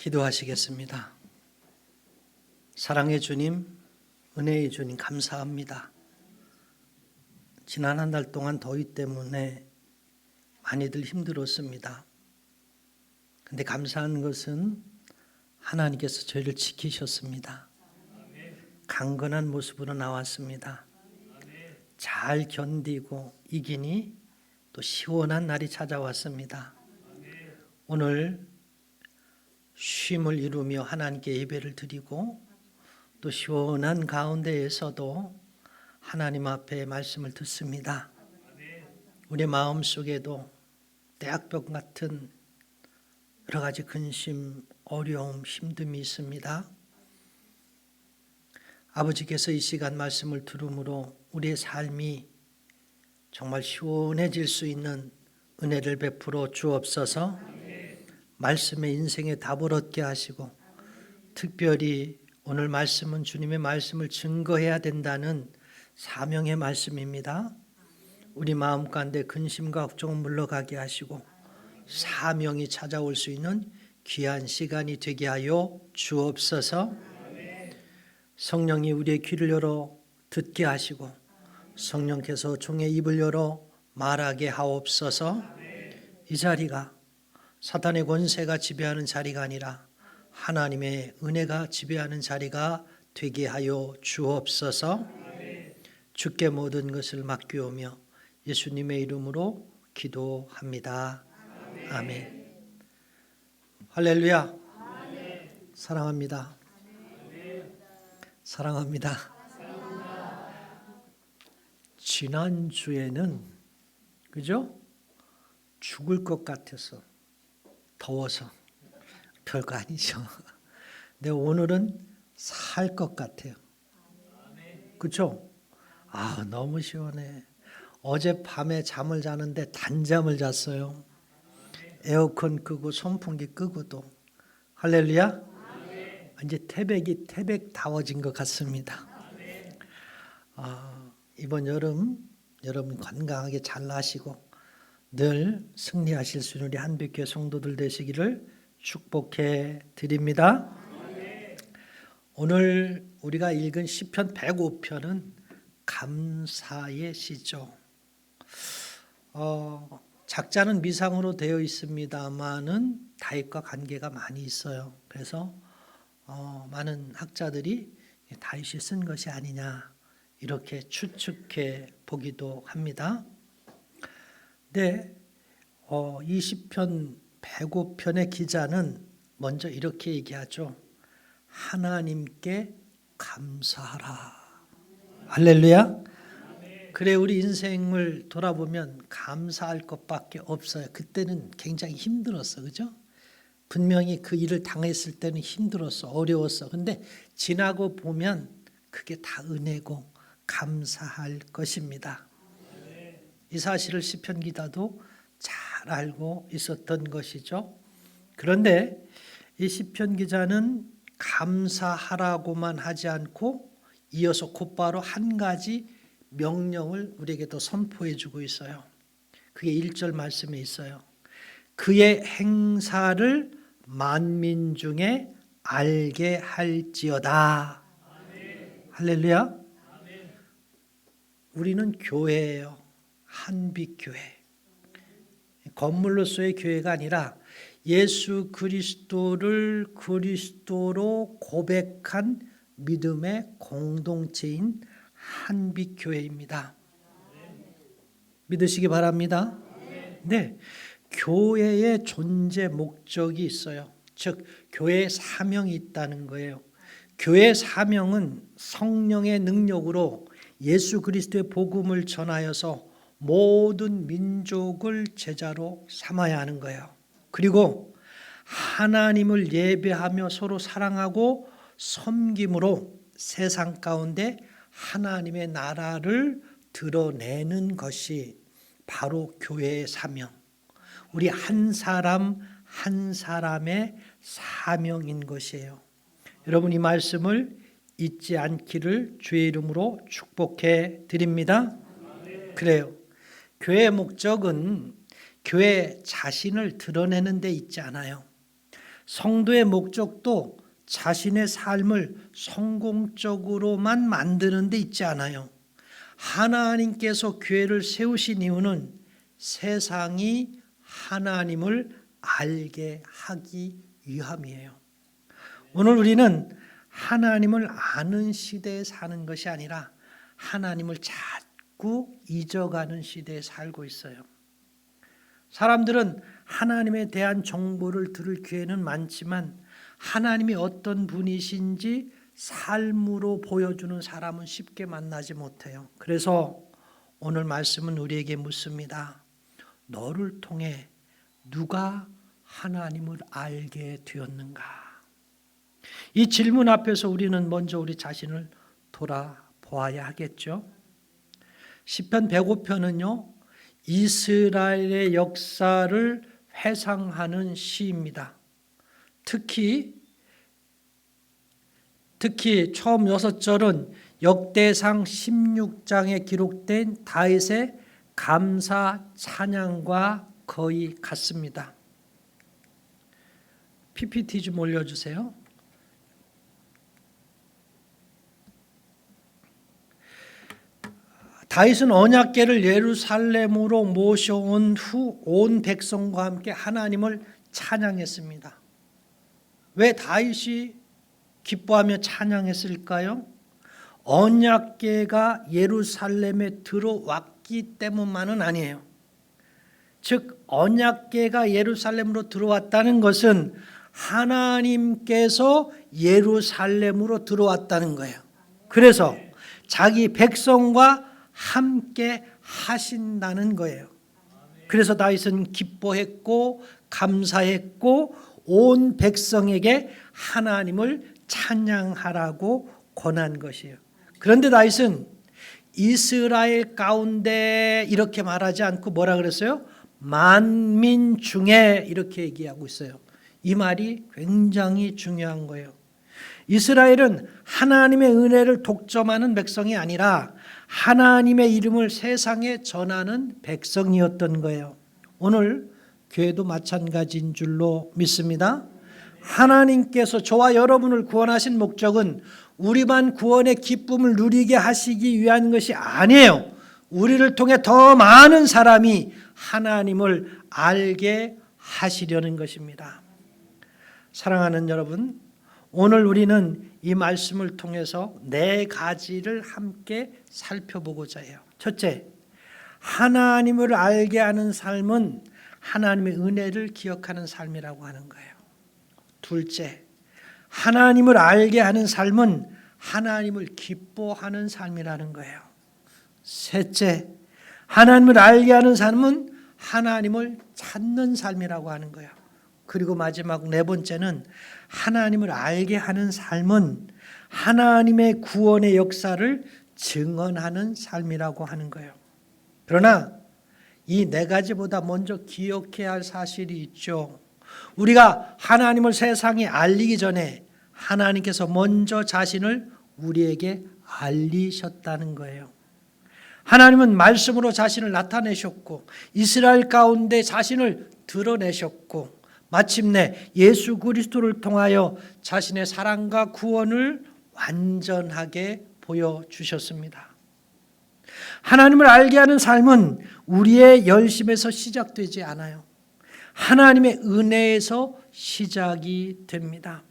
기도하시겠습니다. 사랑의 주님, 은혜의 주님 감사합니다. 지난 한 달 동안 더위 때문에 많이들 힘들었습니다. 근데 감사한 것은 하나님께서 저희를 지키셨습니다. 강건한 모습으로 나왔습니다. 잘 견디고 이기니 또 시원한 날이 찾아왔습니다. 오늘 쉼을 이루며 하나님께 예배를 드리고 또 시원한 가운데에서도 하나님 앞에 말씀을 듣습니다. 우리 마음속에도 대학병 같은 여러 가지 근심, 어려움, 힘듦이 있습니다. 아버지께서 이 시간 말씀을 들음으로 우리의 삶이 정말 시원해질 수 있는 은혜를 베풀어 주옵소서. 말씀의 인생의 답을 얻게 하시고 특별히 오늘 말씀은 주님의 말씀을 증거해야 된다는 사명의 말씀입니다. 우리 마음 가운데 근심과 걱정을 물러가게 하시고 사명이 찾아올 수 있는 귀한 시간이 되게 하여 주옵소서. 성령이 우리의 귀를 열어 듣게 하시고 성령께서 종의 입을 열어 말하게 하옵소서. 이 자리가 사탄의 권세가 지배하는 자리가 아니라 하나님의 은혜가 지배하는 자리가 되게 하여 주옵소서. 주께 모든 것을 맡기오며 예수님의 이름으로 기도합니다. 아멘. 할렐루야. 사랑합니다. 사랑합니다. 지난주에는 그죠? 죽을 것 같아서 더워서 별거 아니죠. 근데 오늘은 살 것 같아요. 그렇죠? 너무 시원해. 어젯밤에 잠을 자는데 단잠을 잤어요. 에어컨 끄고 선풍기 끄고도. 할렐루야. 이제 태백다워진 것 같습니다. 이번 여름 여러분 건강하게 잘 나시고 늘 승리하실 수 있는 우리 한빛교회 성도들 되시기를 축복해 드립니다. 오늘 우리가 읽은 시편 105편은 감사의 시죠. 작자는 미상으로 되어 있습니다만은 다윗과 관계가 많이 있어요. 그래서 많은 학자들이 다윗이 쓴 것이 아니냐 이렇게 추측해 보기도 합니다. 네, 이 시편 105편의 기자는 먼저 이렇게 얘기하죠. 하나님께 감사하라. 할렐루야. 그래, 우리 인생을 돌아보면 감사할 것밖에 없어요. 그때는 굉장히 힘들었어, 그죠? 분명히 그 일을 당했을 때는 힘들었어, 어려웠어. 근데 지나고 보면 그게 다 은혜고 감사할 것입니다. 이 사실을 시편 기자도 잘 알고 있었던 것이죠. 그런데 이 시편 기자는 감사하라고만 하지 않고 이어서 곧바로 한 가지 명령을 우리에게 더 선포해 주고 있어요. 그게 1절 말씀에 있어요. 그의 행사를 만민 중에 알게 할지어다. 할렐루야. 아멘. 우리는 교회예요. 한빛교회. 건물로서의 교회가 아니라 예수 그리스도를 그리스도로 고백한 믿음의 공동체인 한빛교회입니다. 믿으시기 바랍니다. 네, 교회의 존재 목적이 있어요. 즉 교회의 사명이 있다는 거예요. 교회의 사명은 성령의 능력으로 예수 그리스도의 복음을 전하여서 모든 민족을 제자로 삼아야 하는 거예요. 그리고 하나님을 예배하며 서로 사랑하고 섬김으로 세상 가운데 하나님의 나라를 드러내는 것이 바로 교회의 사명, 우리 한 사람 한 사람의 사명인 것이에요. 여러분, 이 말씀을 잊지 않기를 주의 이름으로 축복해 드립니다. 그래요. 교회의 목적은 교회 자신을 드러내는 데 있지 않아요. 성도의 목적도 자신의 삶을 성공적으로만 만드는 데 있지 않아요. 하나님께서 교회를 세우신 이유는 세상이 하나님을 알게 하기 위함이에요. 오늘 우리는 하나님을 아는 시대에 사는 것이 아니라 하나님을 자꾸 잊어가는 시대에 살고 있어요. 사람들은 하나님에 대한 정보를 들을 기회는 많지만 하나님이 어떤 분이신지 삶으로 보여주는 사람은 쉽게 만나지 못해요. 그래서 오늘 말씀은 우리에게 묻습니다. 너를 통해 누가 하나님을 알게 되었는가? 이 질문 앞에서 우리는 먼저 우리 자신을 돌아보아야 하겠죠. 시편 105편은요. 이스라엘의 역사를 회상하는 시입니다. 특히 처음 6절은 역대상 16장에 기록된 다윗의 감사 찬양과 거의 같습니다. PPT 좀 올려주세요. 다윗은 언약궤를 예루살렘으로 모셔온 후 온 백성과 함께 하나님을 찬양했습니다. 왜 다윗이 기뻐하며 찬양했을까요? 언약궤가 예루살렘에 들어왔기 때문만은 아니에요. 즉 언약궤가 예루살렘으로 들어왔다는 것은 하나님께서 예루살렘으로 들어왔다는 거예요. 그래서 자기 백성과 함께 하신다는 거예요. 그래서 다윗은 기뻐했고 감사했고 온 백성에게 하나님을 찬양하라고 권한 것이에요. 그런데 다윗은 이스라엘 가운데 이렇게 말하지 않고 뭐라 그랬어요? 만민 중에 이렇게 얘기하고 있어요. 이 말이 굉장히 중요한 거예요. 이스라엘은 하나님의 은혜를 독점하는 백성이 아니라 하나님의 이름을 세상에 전하는 백성이었던 거예요. 오늘 교회도 마찬가지인 줄로 믿습니다. 하나님께서 저와 여러분을 구원하신 목적은 우리만 구원의 기쁨을 누리게 하시기 위한 것이 아니에요. 우리를 통해 더 많은 사람이 하나님을 알게 하시려는 것입니다. 사랑하는 여러분, 오늘 우리는 이 말씀을 통해서 4가지를 함께 살펴보고자 해요. 첫째, 하나님을 알게 하는 삶은 하나님의 은혜를 기억하는 삶이라고 하는 거예요. 둘째, 하나님을 알게 하는 삶은 하나님을 기뻐하는 삶이라는 거예요. 셋째, 하나님을 알게 하는 삶은 하나님을 찾는 삶이라고 하는 거예요. 그리고 마지막 4번째는 하나님을 알게 하는 삶은 하나님의 구원의 역사를 증언하는 삶이라고 하는 거예요. 그러나 이 4가지보다 먼저 기억해야 할 사실이 있죠. 우리가 하나님을 세상에 알리기 전에 하나님께서 먼저 자신을 우리에게 알리셨다는 거예요. 하나님은 말씀으로 자신을 나타내셨고 이스라엘 가운데 자신을 드러내셨고 마침내 예수 그리스도를 통하여 자신의 사랑과 구원을 완전하게 보여주셨습니다. 하나님을 알게 하는 삶은 우리의 열심에서 시작되지 않아요. 하나님의 은혜에서 시작이 됩니다.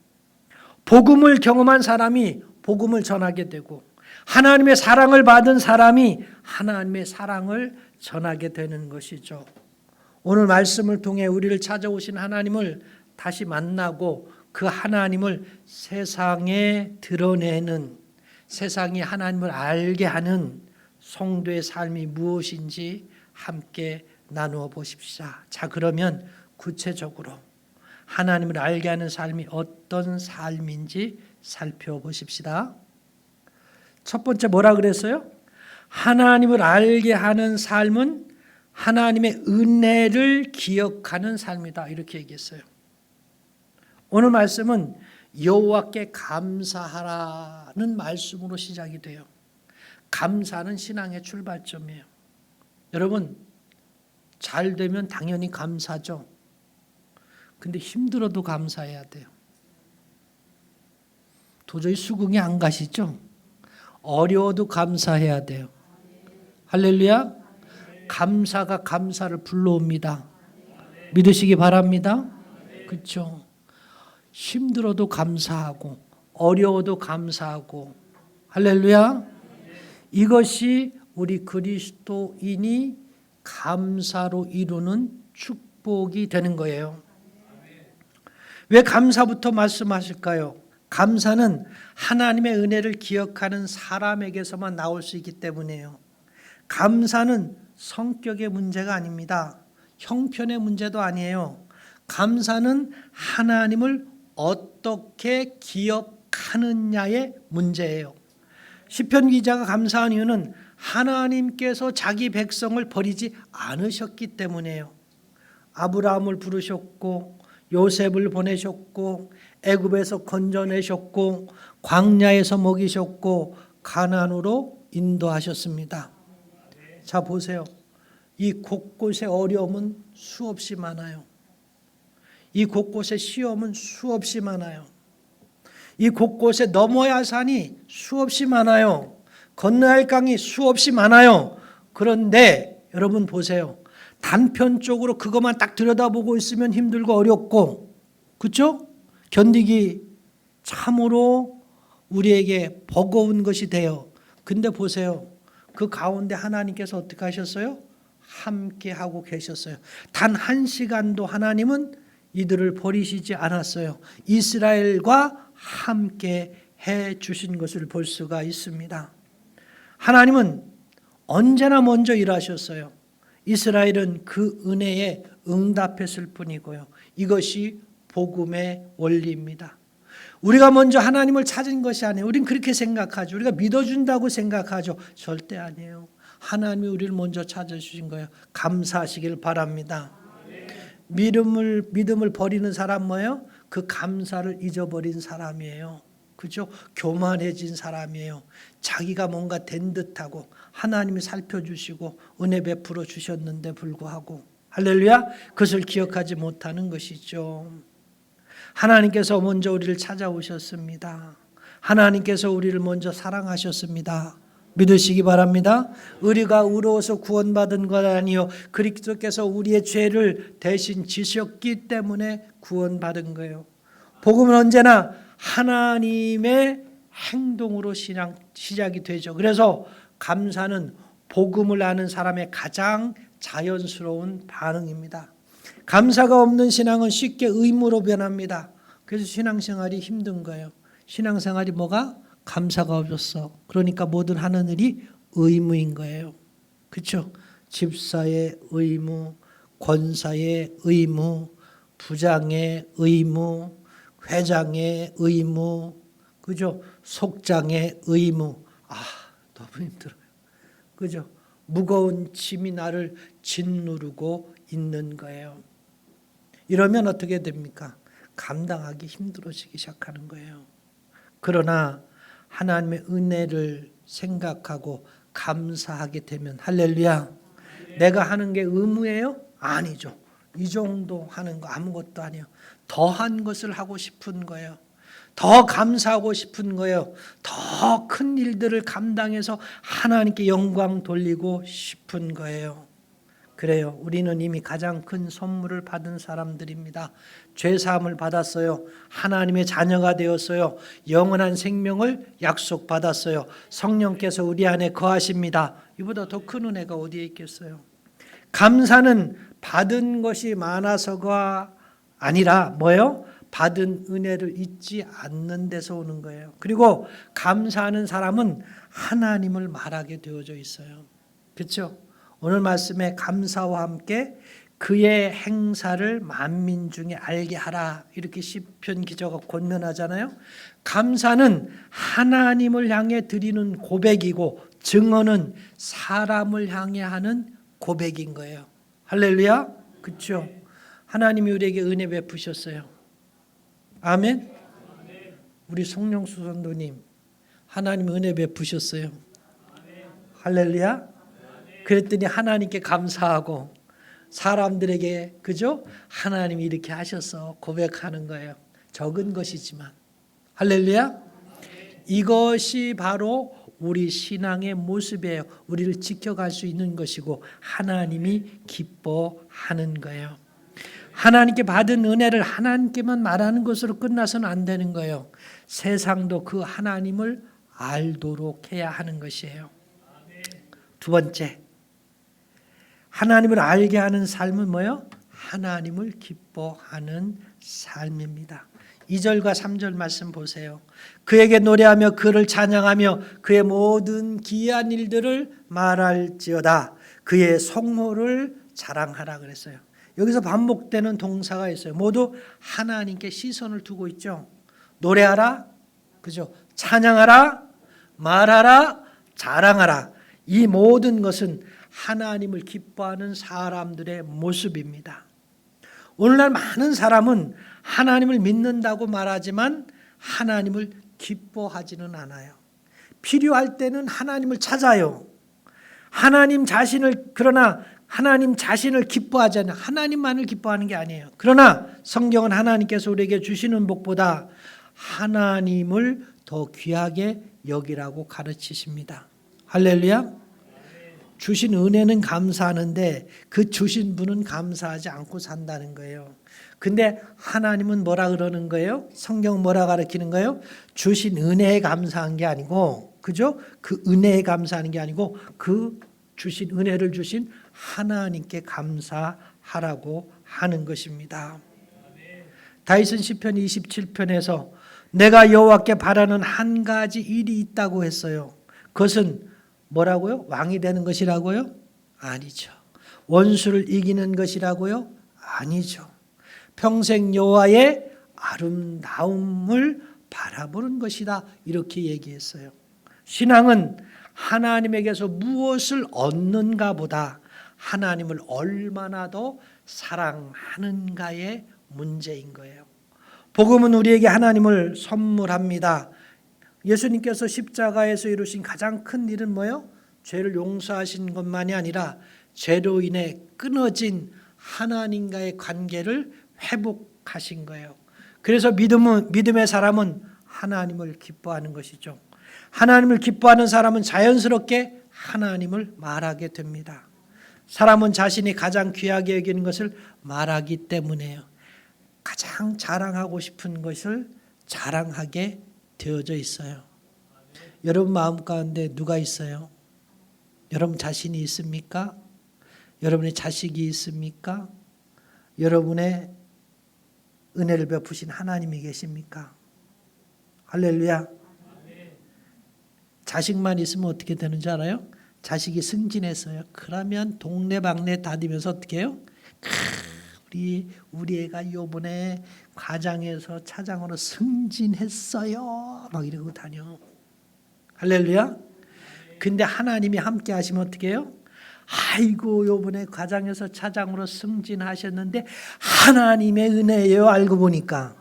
복음을 경험한 사람이 복음을 전하게 되고 하나님의 사랑을 받은 사람이 하나님의 사랑을 전하게 되는 것이죠. 오늘 말씀을 통해 우리를 찾아오신 하나님을 다시 만나고 그 하나님을 세상에 드러내는, 세상이 하나님을 알게 하는 성도의 삶이 무엇인지 함께 나누어 보십시다. 자, 그러면 구체적으로 하나님을 알게 하는 삶이 어떤 삶인지 살펴보십시다. 첫 번째 뭐라 그랬어요? 하나님을 알게 하는 삶은 하나님의 은혜를 기억하는 삶이다. 이렇게 얘기했어요. 오늘 말씀은 여호와께 감사하라는 말씀으로 시작이 돼요. 감사는 신앙의 출발점이에요. 여러분, 잘 되면 당연히 감사죠. 근데 힘들어도 감사해야 돼요. 도저히 수긍이 안 가시죠? 어려워도 감사해야 돼요. 할렐루야. 감사가 감사를 불러옵니다. 믿으시기 바랍니다. 그렇죠? 힘들어도 감사하고 어려워도 감사하고 할렐루야. 이것이 우리 그리스도인이 감사로 이루는 축복이 되는 거예요. 왜 감사부터 말씀하실까요? 감사는 하나님의 은혜를 기억하는 사람에게서만 나올 수 있기 때문이에요. 감사는 성격의 문제가 아닙니다. 형편의 문제도 아니에요. 감사는 하나님을 어떻게 기억하느냐의 문제예요. 시편 기자가 감사한 이유는 하나님께서 자기 백성을 버리지 않으셨기 때문이에요. 아브라함을 부르셨고 요셉을 보내셨고 애굽에서 건져내셨고 광야에서 먹이셨고 가나안으로 인도하셨습니다. 자 보세요. 이 곳곳의 어려움은 수없이 많아요. 이 곳곳의 시험은 수없이 많아요. 이 곳곳에 넘어야 할 산이 수없이 많아요. 건너야 할 강이 수없이 많아요. 그런데 여러분 보세요. 단편적으로 그것만 딱 들여다보고 있으면 힘들고 어렵고, 그렇죠? 견디기 참으로 우리에게 버거운 것이 돼요. 근데 보세요. 그 가운데 하나님께서 어떻게 하셨어요? 함께 하고 계셨어요. 단 한 시간도 하나님은 이들을 버리시지 않았어요. 이스라엘과 함께 해 주신 것을 볼 수가 있습니다. 하나님은 언제나 먼저 일하셨어요. 이스라엘은 그 은혜에 응답했을 뿐이고요. 이것이 복음의 원리입니다. 우리가 먼저 하나님을 찾은 것이 아니에요. 우리는 그렇게 생각하죠. 우리가 믿어준다고 생각하죠. 절대 아니에요. 하나님이 우리를 먼저 찾아주신 거예요. 감사하시길 바랍니다. 믿음을 버리는 사람 뭐예요? 그 감사를 잊어버린 사람이에요. 그죠? 교만해진 사람이에요. 자기가 뭔가 된 듯하고 하나님이 살펴주시고 은혜 베풀어 주셨는데 불구하고 할렐루야, 그것을 기억하지 못하는 것이죠. 하나님께서 먼저 우리를 찾아오셨습니다. 하나님께서 우리를 먼저 사랑하셨습니다. 믿으시기 바랍니다. 우리가 의로워서 구원받은 것 아니요 그리스도께서 우리의 죄를 대신 지셨기 때문에 구원받은 거예요. 복음은 언제나 하나님의 행동으로 시작이 되죠. 그래서 감사는 복음을 아는 사람의 가장 자연스러운 반응입니다. 감사가 없는 신앙은 쉽게 의무로 변합니다. 그래서 신앙생활이 힘든 거예요. 신앙생활이 뭐가? 감사가 없었어. 그러니까 모든 하는 일이 의무인 거예요. 그렇죠? 집사의 의무, 권사의 의무, 부장의 의무, 회장의 의무, 그죠? 속장의 의무. 너무 힘들어요. 그죠? 무거운 짐이 나를 짓누르고 있는 거예요. 이러면 어떻게 됩니까? 감당하기 힘들어지기 시작하는 거예요. 그러나 하나님의 은혜를 생각하고 감사하게 되면 할렐루야. 내가 하는 게 의무예요? 아니죠. 이 정도 하는 거 아무것도 아니에요. 더한 것을 하고 싶은 거예요. 더 감사하고 싶은 거예요. 더 큰 일들을 감당해서 하나님께 영광 돌리고 싶은 거예요. 그래요. 우리는 이미 가장 큰 선물을 받은 사람들입니다. 죄사함을 받았어요. 하나님의 자녀가 되었어요. 영원한 생명을 약속받았어요. 성령께서 우리 안에 거하십니다. 이보다 더 큰 은혜가 어디에 있겠어요? 감사는 받은 것이 많아서가 아니라 뭐예요? 받은 은혜를 잊지 않는 데서 오는 거예요. 그리고 감사하는 사람은 하나님을 말하게 되어져 있어요. 그렇죠? 오늘 말씀에 감사와 함께 그의 행사를 만민 중에 알게 하라 이렇게 시편 기자가 권면하잖아요. 감사는 하나님을 향해 드리는 고백이고 증언은 사람을 향해 하는 고백인 거예요. 할렐루야. 그렇죠? 하나님이 우리에게 은혜 베푸셨어요. 아멘. 우리 송영수 선도님 하나님 은혜 베푸셨어요. 할렐루야. 그랬더니 하나님께 감사하고 사람들에게 그죠? 하나님이 이렇게 하셔서 고백하는 거예요. 적은 것이지만. 할렐루야. 이것이 바로 우리 신앙의 모습이에요. 우리를 지켜갈 수 있는 것이고 하나님이 기뻐하는 거예요. 하나님께 받은 은혜를 하나님께만 말하는 것으로 끝나서는 안 되는 거예요. 세상도 그 하나님을 알도록 해야 하는 것이에요. 두 번째, 하나님을 알게 하는 삶은 뭐예요? 하나님을 기뻐하는 삶입니다. 2절과 3절 말씀 보세요. 그에게 노래하며 그를 찬양하며 그의 모든 기이한 일들을 말할지어다. 그의 성모를 자랑하라 그랬어요. 여기서 반복되는 동사가 있어요. 모두 하나님께 시선을 두고 있죠. 노래하라, 그죠? 찬양하라, 말하라, 자랑하라. 이 모든 것은 하나님을 기뻐하는 사람들의 모습입니다. 오늘날 많은 사람은 하나님을 믿는다고 말하지만 하나님을 기뻐하지는 않아요. 필요할 때는 하나님을 찾아요. 그러나 하나님 자신을 기뻐하지 않아요. 하나님만을 기뻐하는 게 아니에요. 그러나 성경은 하나님께서 우리에게 주시는 복보다 하나님을 더 귀하게 여기라고 가르치십니다. 할렐루야. 주신 은혜는 감사하는데 그 주신 분은 감사하지 않고 산다는 거예요. 근데 하나님은 뭐라 그러는 거예요? 성경은 뭐라 가르치는 거예요? 주신 은혜에 감사한 게 아니고, 그죠? 그 은혜에 감사하는 게 아니고 그 주신 은혜를 주신 하나님께 감사하라고 하는 것입니다. 다윗은 시편 27편에서 내가 여호와께 바라는 한 가지 일이 있다고 했어요. 그것은 뭐라고요? 왕이 되는 것이라고요? 아니죠. 원수를 이기는 것이라고요? 아니죠. 평생 여호와의 아름다움을 바라보는 것이다. 이렇게 얘기했어요. 신앙은 하나님에게서 무엇을 얻는가 보다 하나님을 얼마나 더 사랑하는가의 문제인 거예요. 복음은 우리에게 하나님을 선물합니다. 예수님께서 십자가에서 이루신 가장 큰 일은 뭐예요? 죄를 용서하신 것만이 아니라 죄로 인해 끊어진 하나님과의 관계를 회복하신 거예요. 그래서 믿음의 사람은 하나님을 기뻐하는 것이죠. 하나님을 기뻐하는 사람은 자연스럽게 하나님을 말하게 됩니다. 사람은 자신이 가장 귀하게 여기는 것을 말하기 때문에요. 가장 자랑하고 싶은 것을 자랑하게 되어져 있어요. 여러분 마음 가운데 누가 있어요? 여러분 자신이 있습니까? 여러분의 자식이 있습니까? 여러분의 은혜를 베푸신 하나님이 계십니까? 할렐루야. 자식만 있으면 어떻게 되는 줄 알아요? 자식이 승진했어요. 그러면 동네방네 다니면서 어떻게 해요? 우리 애가 요번에 과장에서 차장으로 승진했어요. 막 이러고 다녀. 할렐루야. 근데 하나님이 함께 하시면 어떻게 해요? 아이고 요번에 과장에서 차장으로 승진하셨는데 하나님의 은혜예요. 알고 보니까.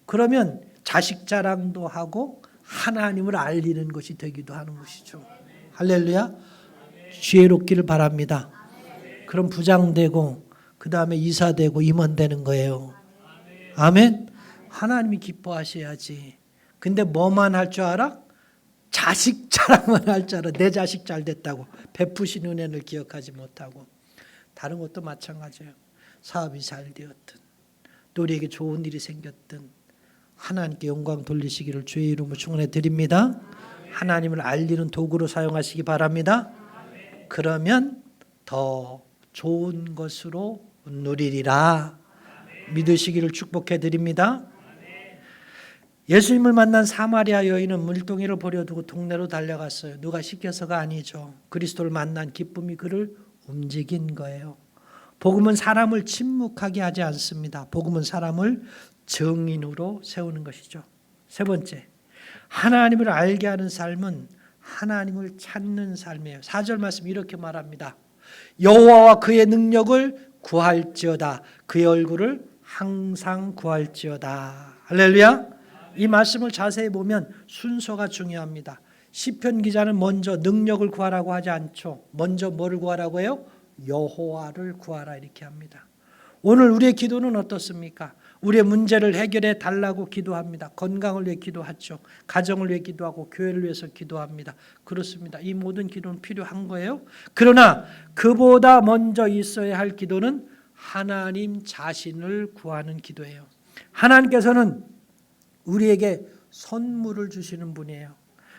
그러면 자식 자랑도 하고 하나님을 알리는 것이 되기도 하는 것이죠. 할렐루야. 지혜롭기를 바랍니다. 그럼 부장 되고 그 다음에 이사 되고 임원 되는 거예요. 아멘. 하나님이 기뻐하셔야지. 근데 뭐만 할 줄 알아? 자식 자랑만 할 줄 알아. 내 자식 잘 됐다고. 베푸신 은혜를 기억하지 못하고. 다른 것도 마찬가지예요. 사업이 잘 되었든 또 우리에게 좋은 일이 생겼든 하나님께 영광 돌리시기를 주의 이름으로 축원해 드립니다. 하나님을 알리는 도구로 사용하시기 바랍니다. 그러면 더 좋은 것으로 누리리라 믿으시기를 축복해 드립니다. 예수님을 만난 사마리아 여인은 물동이를 버려두고 동네로 달려갔어요. 누가 시켜서가 아니죠. 그리스도를 만난 기쁨이 그를 움직인 거예요. 복음은 사람을 침묵하게 하지 않습니다. 복음은 사람을 증인으로 세우는 것이죠. 세 번째, 하나님을 알게 하는 삶은 하나님을 찾는 삶이에요. 4절 말씀 이렇게 말합니다. 여호와와 그의 능력을 구할지어다. 그의 얼굴을 항상 구할지어다. 할렐루야. 이 말씀을 자세히 보면 순서가 중요합니다. 시편 기자는 먼저 능력을 구하라고 하지 않죠. 먼저 뭐를 구하라고 해요? 여호와를 구하라 이렇게 합니다. 오늘 우리의 기도는 어떻습니까? 우리의 문제를 해결해 달라고 기도합니다. 건강을 위해 기도하죠. 가정을 위해 기도하고 교회를 위해서 기도합니다. 그렇습니다. 이 모든 기도는 필요한 거예요. 그러나 그보다 먼저 있어야 할 기도는 하나님 자신을 구하는 기도예요. 하나님께서는 우리에게 선물을 주시는 분이에요.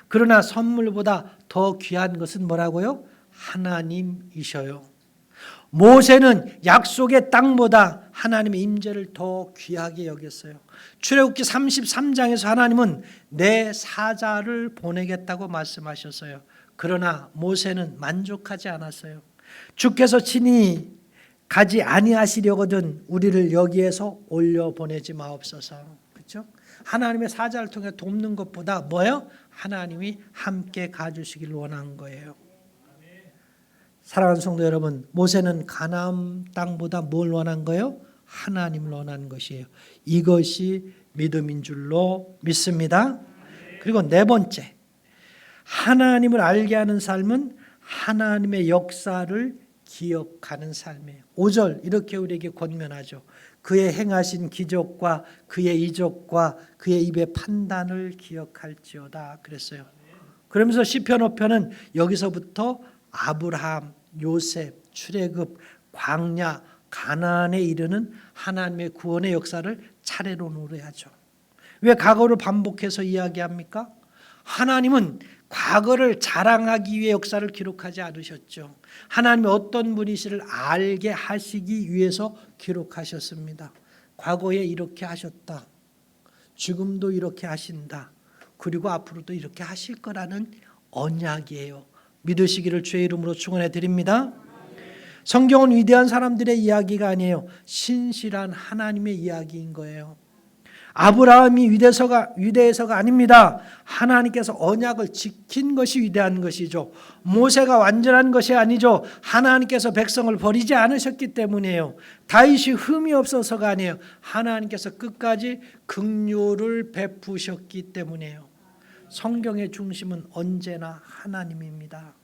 그러나 선물보다 더 귀한 것은 뭐라고요? 하나님이셔요. 모세는 약속의 땅보다 하나님의 임재를 더 귀하게 여겼어요. 출애굽기 33장에서 하나님은 내 사자를 보내겠다고 말씀하셨어요. 그러나 모세는 만족하지 않았어요. 주께서 친히 가지 아니하시려거든 우리를 여기에서 올려보내지 마옵소서. 그렇죠? 하나님의 사자를 통해 돕는 것보다 뭐예요? 하나님이 함께 가주시길 원한 거예요. 사랑하는 성도 여러분, 모세는 가나안 땅보다 뭘 원한 거예요? 하나님을 원한 것이에요. 이것이 믿음인 줄로 믿습니다. 그리고 네 번째, 하나님을 알게 하는 삶은 하나님의 역사를 기억하는 삶이에요. 5절 이렇게 우리에게 권면하죠. 그의 행하신 기적과 그의 이적과 그의 입의 판단을 기억할지어다 그랬어요. 그러면서 시편 5편은 여기서부터 아브라함, 요셉, 출애굽, 광야, 가나안에 이르는 하나님의 구원의 역사를 차례로 노래하죠. 왜 과거를 반복해서 이야기합니까? 하나님은 과거를 자랑하기 위해 역사를 기록하지 않으셨죠. 하나님이 어떤 분이시를 알게 하시기 위해서 기록하셨습니다. 과거에 이렇게 하셨다. 지금도 이렇게 하신다. 그리고 앞으로도 이렇게 하실 거라는 언약이에요. 믿으시기를 주의 이름으로 축원해 드립니다. 성경은 위대한 사람들의 이야기가 아니에요. 신실한 하나님의 이야기인 거예요. 아브라함이 위대해서가 아닙니다. 하나님께서 언약을 지킨 것이 위대한 것이죠. 모세가 완전한 것이 아니죠. 하나님께서 백성을 버리지 않으셨기 때문이에요. 다윗이 흠이 없어서가 아니에요. 하나님께서 끝까지 긍휼을 베푸셨기 때문이에요. 성경의 중심은 언제나 하나님입니다.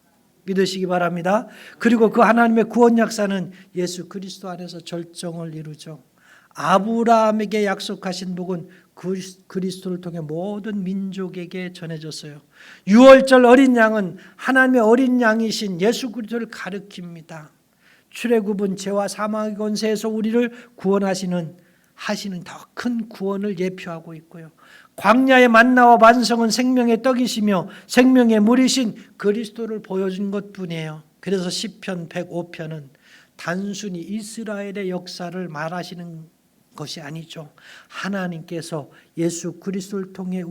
믿으시기 바랍니다. 그리고 그 하나님의 구원 역사는 예수 그리스도 안에서 절정을 이루죠. 아브라함에게 약속하신 복은 그리스도를 통해 모든 민족에게 전해졌어요. 유월절 어린 양은 하나님의 어린 양이신 예수 그리스도를 가리킵니다. 출애굽은 죄와 사망의 권세에서 우리를 구원하시는 더 큰 구원을 예표하고 있고요. 광야의 만나와 반성은 생명의 떡이시며 생명의 물이신 그리스도를 보여준 것뿐이에요. 그래서 시편 105편은 단순히 이스라엘의 역사를 말하시는 것이 아니죠. 하나님께서 예수 그리스도를 통해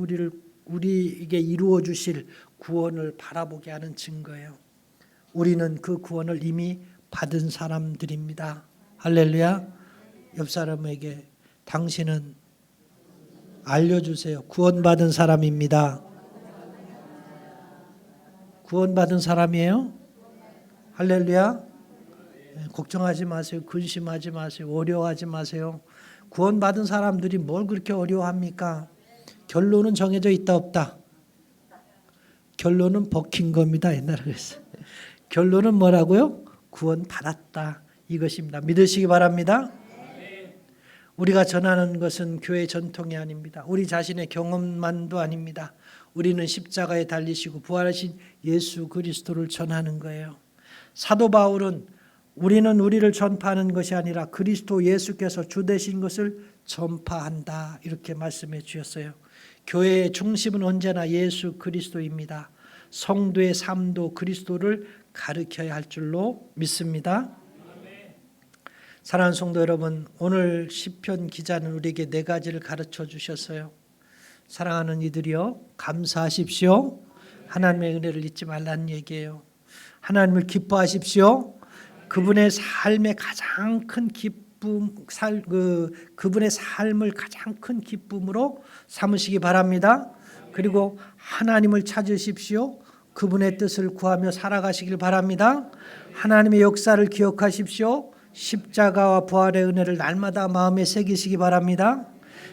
우리에게 이루어 주실 구원을 바라보게 하는 증거예요. 우리는 그 구원을 이미 받은 사람들입니다. 할렐루야. 옆 사람에게 당신은 알려주세요. 구원받은 사람입니다. 구원받은 사람이에요? 할렐루야. 걱정하지 마세요. 근심하지 마세요. 어려워하지 마세요. 구원받은 사람들이 뭘 그렇게 어려워합니까? 결론은 정해져 있다 없다? 결론은 벗긴 겁니다. 옛날에 그랬어요. 결론은 뭐라고요? 구원받았다. 이것입니다. 믿으시기 바랍니다. 우리가 전하는 것은 교회 전통이 아닙니다. 우리 자신의 경험만도 아닙니다. 우리는 십자가에 달리시고 부활하신 예수 그리스도를 전하는 거예요. 사도 바울은 우리는 우리를 전파하는 것이 아니라 그리스도 예수께서 주 되신 것을 전파한다 이렇게 말씀해 주셨어요. 교회의 중심은 언제나 예수 그리스도입니다. 성도의 삶도 그리스도를 가르쳐야 할 줄로 믿습니다. 사랑하는 성도 여러분, 오늘 시편 기자는 우리에게 네 가지를 가르쳐 주셨어요. 사랑하는 이들이여 감사하십시오. 하나님의 은혜를 잊지 말라는 얘기예요. 하나님을 기뻐하십시오. 그분의 삶의 가장 큰 기쁨, 그분의 삶을 가장 큰 기쁨으로 삼으시기 바랍니다. 그리고 하나님을 찾으십시오. 그분의 뜻을 구하며 살아가시길 바랍니다. 하나님의 역사를 기억하십시오. 십자가와 부활의 은혜를 날마다 마음에 새기시기 바랍니다.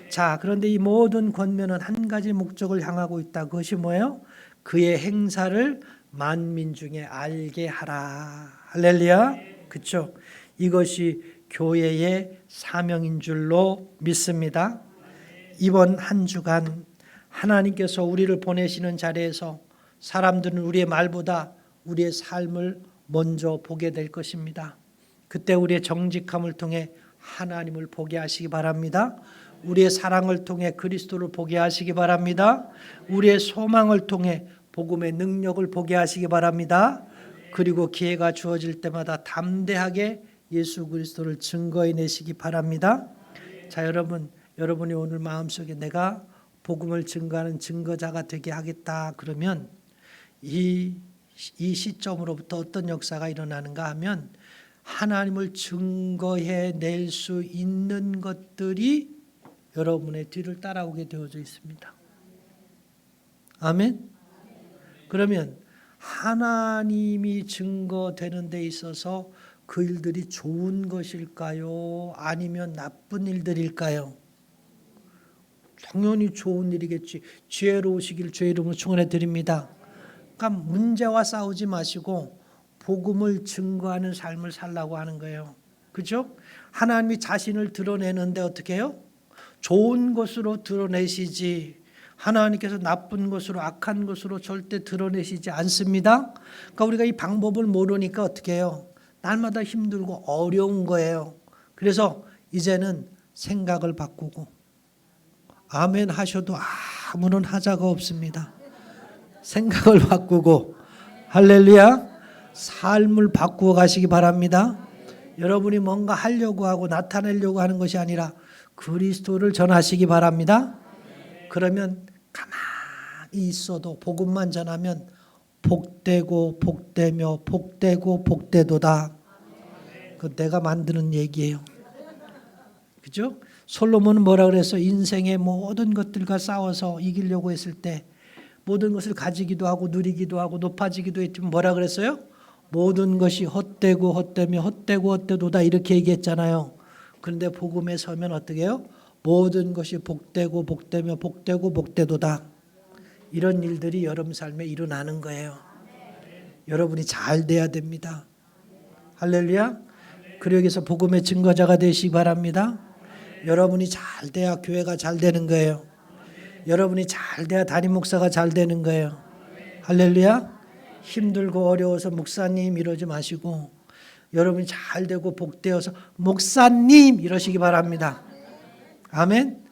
자, 그런데 이 모든 권면은 한 가지 목적을 향하고 있다. 그것이 뭐예요? 그의 행사를 만민 중에 알게 하라. 할렐루야. 그렇죠? 이것이 교회의 사명인 줄로 믿습니다. 이번 한 주간 하나님께서 우리를 보내시는 자리에서 사람들은 우리의 말보다 우리의 삶을 먼저 보게 될 것입니다. 그때 우리의 정직함을 통해 하나님을 보게 하시기 바랍니다. 우리의 사랑을 통해 그리스도를 보게 하시기 바랍니다. 우리의 소망을 통해 복음의 능력을 보게 하시기 바랍니다. 그리고 기회가 주어질 때마다 담대하게 예수 그리스도를 증거해내시기 바랍니다. 자, 여러분이 오늘 마음속에 내가 복음을 증거하는 증거자가 되게 하겠다 그러면 이 시점으로부터 어떤 역사가 일어나는가 하면 하나님을 증거해낼 수 있는 것들이 여러분의 뒤를 따라오게 되어져 있습니다. 아멘. 그러면 하나님이 증거되는 데 있어서 그 일들이 좋은 것일까요? 아니면 나쁜 일들일까요? 당연히 좋은 일이겠지. 지혜로우시길 주의 이름으로 축원해 드립니다. 그러니까 문제와 싸우지 마시고 복음을 증거하는 삶을 살라고 하는 거예요. 그렇죠? 하나님이 자신을 드러내는데 어떻게 해요? 좋은 것으로 드러내시지 하나님께서 나쁜 것으로 악한 것으로 절대 드러내시지 않습니다. 그러니까 우리가 이 방법을 모르니까 어떻게 해요? 날마다 힘들고 어려운 거예요. 그래서 이제는 생각을 바꾸고 아멘 하셔도 아무런 하자가 없습니다. 생각을 바꾸고 할렐루야 삶을 바꾸어 가시기 바랍니다. 여러분이 뭔가 하려고 하고 나타내려고 하는 것이 아니라 그리스도를 전하시기 바랍니다. 그러면 가만히 있어도 복음만 전하면 복되고 복되며 복되고 복되도다. 그 내가 만드는 얘기예요. 그죠? 솔로몬은 뭐라 그래서 인생의 모든 것들과 싸워서 이기려고 했을 때 모든 것을 가지기도 하고 누리기도 하고 높아지기도 했지만 뭐라 그랬어요? 모든 것이 헛되고 헛되며 헛되고 헛되도다 이렇게 얘기했잖아요. 그런데 복음에 서면 어떻게 해요? 모든 것이 복되고 복되며 복되고 복되도다. 이런 일들이 여러분 삶에 일어나는 거예요. 여러분이 잘 돼야 됩니다. 할렐루야. 그리고 여기서 복음의 증거자가 되시기 바랍니다. 여러분이 잘 돼야 교회가 잘 되는 거예요. 여러분이 잘 돼야 담임 목사가 잘 되는 거예요. 할렐루야. 힘들고 어려워서 목사님 이러지 마시고 여러분이 잘 되고 복되어서 목사님 이러시기 바랍니다. 아멘.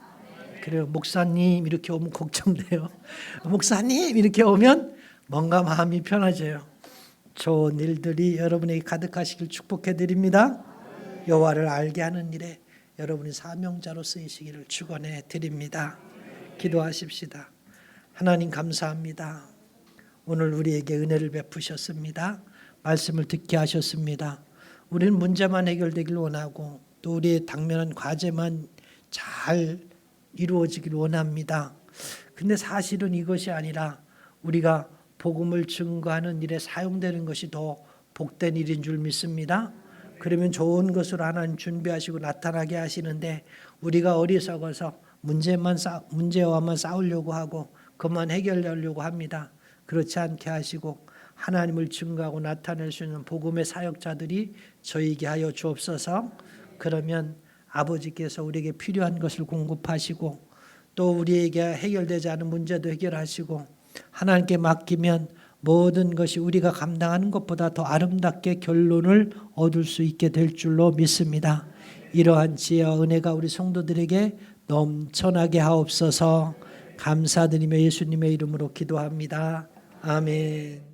그래요. 목사님 이렇게 오면 걱정돼요. 목사님 이렇게 오면 뭔가 마음이 편해져요. 좋은 일들이 여러분에게 가득하시길 축복해 드립니다. 여호와를 알게 하는 일에 여러분이 사명자로 쓰이시기를 축원해 드립니다. 기도하십시다. 하나님 감사합니다. 오늘 우리에게 은혜를 베푸셨습니다. 말씀을 듣게 하셨습니다. 우리는 문제만 해결되길 원하고 또 우리의 당면한 과제만 잘 이루어지길 원합니다. 근데 사실은 이것이 아니라 우리가 복음을 증거하는 일에 사용되는 것이 더 복된 일인 줄 믿습니다. 그러면 좋은 것으로 하나님 준비하시고 나타나게 하시는데 우리가 어리석어서 문제와만 싸우려고 하고 그것만 해결하려고 합니다. 그렇지 않게 하시고 하나님을 증거하고 나타낼 수 있는 복음의 사역자들이 저에게 하여 주옵소서. 그러면 아버지께서 우리에게 필요한 것을 공급하시고 또 우리에게 해결되지 않은 문제도 해결하시고 하나님께 맡기면 모든 것이 우리가 감당하는 것보다 더 아름답게 결론을 얻을 수 있게 될 줄로 믿습니다. 이러한 지혜와 은혜가 우리 성도들에게 넘쳐나게 하옵소서. 감사드리며 예수님의 이름으로 기도합니다. 아멘.